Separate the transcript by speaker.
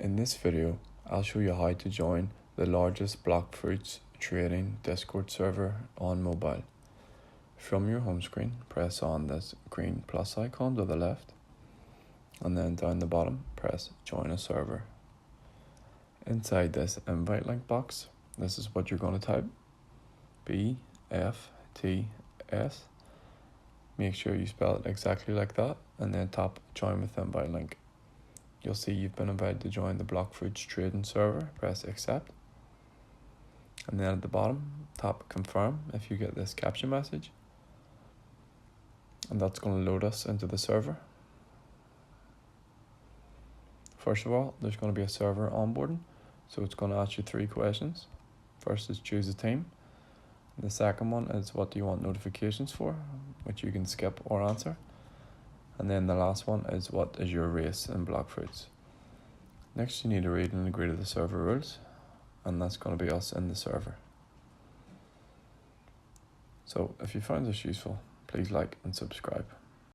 Speaker 1: In this video, I'll show you how to join the largest block fruits trading Discord server on mobile. From your home screen, press on this green plus icon to the left, and then down the bottom, press join a server. Inside this invite link box, this is what you're going to type: BFTS. Make sure you spell it exactly like that, and then tap join with invite link. You'll see you've been invited to join the Block Fruits trading server. Press accept. And then at the bottom, tap confirm if you get this caption message. And that's going to load us into the server. First of all, there's going to be a server onboarding. So it's going to ask you 3 questions. First is choose a team. The second one is what do you want notifications for, which you can skip or answer. And then the last one is what is your race in Block Fruits. Next, you need to read and agree to the server rules, and that's going to be us in the server. So if you found this useful, please like and subscribe.